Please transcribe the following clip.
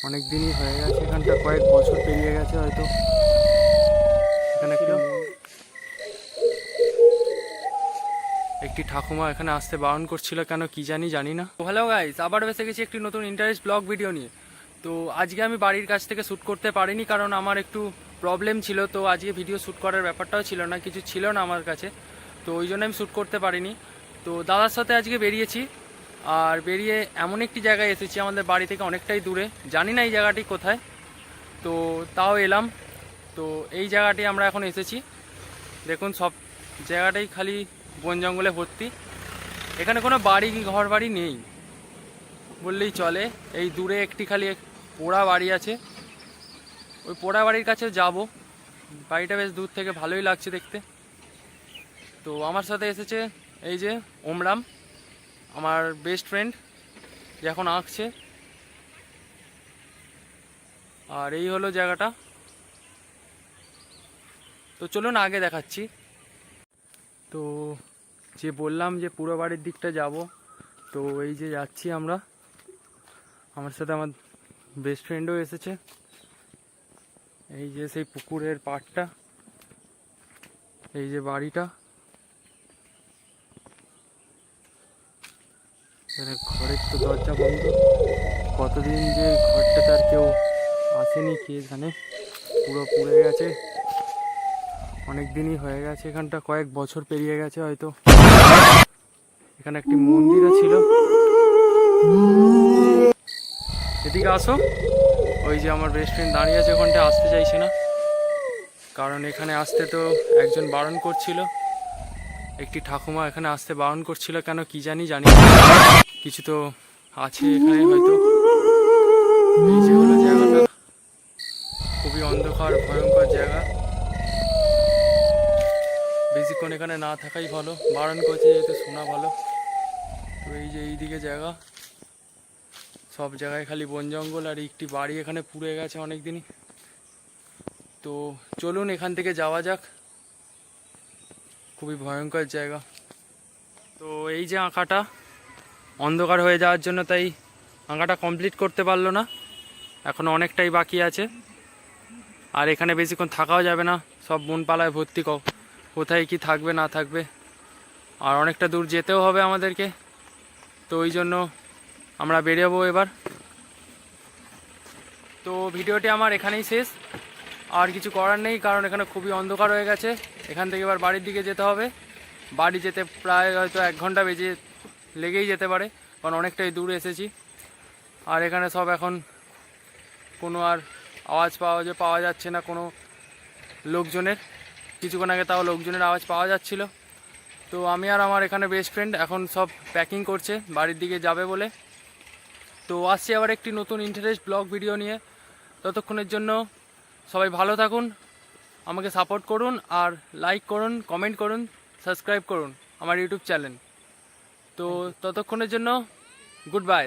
অনেক দিনই হয়ে গেছে, এখানটা কয়েক বছর পেরিয়ে গেছে হয়তো। এখানে একটি ঠাকুমা এখানে আসতে বারণ করছিল, কেন কি জানি না। হ্যালো গাইস, আবার এসে গেছি একটি নতুন ইন্টারেস্ট ব্লগ ভিডিও নিয়ে। তো আজকে আমি বাড়ির কাছ থেকে শ্যুট করতে পারিনি, কারণ আমার একটু প্রবলেম ছিল। তো আজকে ভিডিও শ্যুট করার ব্যাপারটাও ছিল না, কিছু ছিল না আমার কাছে, তো ওই জন্য আমি শ্যুট করতে পারিনি। তো দাদার সাথে আজকে বেরিয়েছি, আর বেরিয়ে এমন একটি জায়গায় এসেছি আমাদের বাড়ি থেকে অনেকটাই দূরে, জানি না এই জায়গাটি কোথায়, তো তাও এলাম। তো এই জায়গাটি আমরা এখন এসেছি, দেখুন সব জায়গাটাই খালি বন জঙ্গলে ভর্তি। এখানে কোনো বাড়ি ঘর বাড়ি নেই বললেই চলে। এই দূরে একটি খালি পোড়া বাড়ি আছে, ওই পোড়া বাড়ির কাছে যাব। বাড়িটা বেশ দূর থেকে ভালোই লাগছে দেখতে। তো আমার সাথে এসেছে এই যে ওমরাম, আমার বেস্ট ফ্রেন্ড, যে এখন আঁকছে। আর এই হলো জায়গাটা। তো চলুন আগে দেখাচ্ছি। তো যে বললাম যে পুরো বাড়ির দিকটা যাব, তো এই যে যাচ্ছি আমরা। আমার সাথে আমার বেস্ট ফ্রেন্ডও এসেছে। এই যে সেই পুকুরের পাড়টা, এই যে বাড়িটা, এখানে ঘরের তো দরজা বন্ধ। কতদিন যে ঘরটাতে আর কেউ আসেনি কে জানে, পুরো পুড়ে গেছে। অনেক দিনই হয়ে গেছে, এখানটা কয়েক বছর পেরিয়ে গেছে হয়তো। এখানে একটি মন্দিরও ছিল। এদিকে আসো। ওই যে আমার বেস্ট ফ্রেন্ড দাঁড়িয়ে আছে, ওখানটা আসতে চাইছে না, কারণ এখানে আসতে তো একজন বারণ করছিল। একটি ঠাকুমা এখানে আসতে বারণ করছিল, কেন কি জানি না। কিছু তো আছে এখানে হয়তো। এই যে হলো জায়গাটা, খুবই অন্ধকার ভয়ঙ্কর জায়গা। বেশিক্ষণ এখানে না থাকাই ভালো, বারণ করছে যেহেতু শোনা ভালো। তো এই যে এইদিকে জায়গা, সব জায়গায় খালি বন জঙ্গল, আর একটি বাড়ি এখানে পুড়ে গেছে অনেক দিনই। তো চলুন এখান থেকে যাওয়া যাক, খুবই ভয়ঙ্কর জায়গা। তো এই যে আঁকাটা অন্ধকার হয়ে যাওয়ার জন্য, তাই আঁকাটা কমপ্লিট করতে পারলো না, এখন অনেকটাই বাকি আছে। আর এখানে বেশিক্ষণ থাকাও যাবে না, সব বনপালায় ভর্তি, কোথায় কি থাকবে না থাকবে। আর অনেকটা দূর যেতেও হবে আমাদেরকে, তো ওই জন্য আমরা বেরোবো এবার। তো ভিডিওটি আমার এখানেই শেষ, আর কিছু করার নেই, কারণ এখানে খুবই অন্ধকার হয়ে গেছে। এখান থেকে এবার বাড়ির দিকে যেতে হবে। বাড়ি যেতে প্রায় হয়তো 1 ঘন্টা লেগেই যেতে পারে, কারণ অনেকটাই দূরে এসেছি। আর এখানে সব এখন কোনো আর আওয়াজ পাওয়া যাচ্ছে না কোনো লোকজনের। কিছুক্ষণ আগে তাও লোকজনের আওয়াজ পাওয়া যাচ্ছিল। তো আমি আর আমার এখানে বেস্ট ফ্রেন্ড এখন সব প্যাকিং করছে বাড়ির দিকে যাবে বলে। তো আসছি আবার একটি নতুন ইন্টারেস্ট ব্লগ ভিডিও নিয়ে। ততক্ষণের জন্য সবাই ভালো থাকুন, আমাকে সাপোর্ট করুন, আর লাইক করুন, কমেন্ট করুন, সাবস্ক্রাইব করুন আমার ইউটিউব চ্যানেল। তো ততক্ষণের জন্য গুড বাই।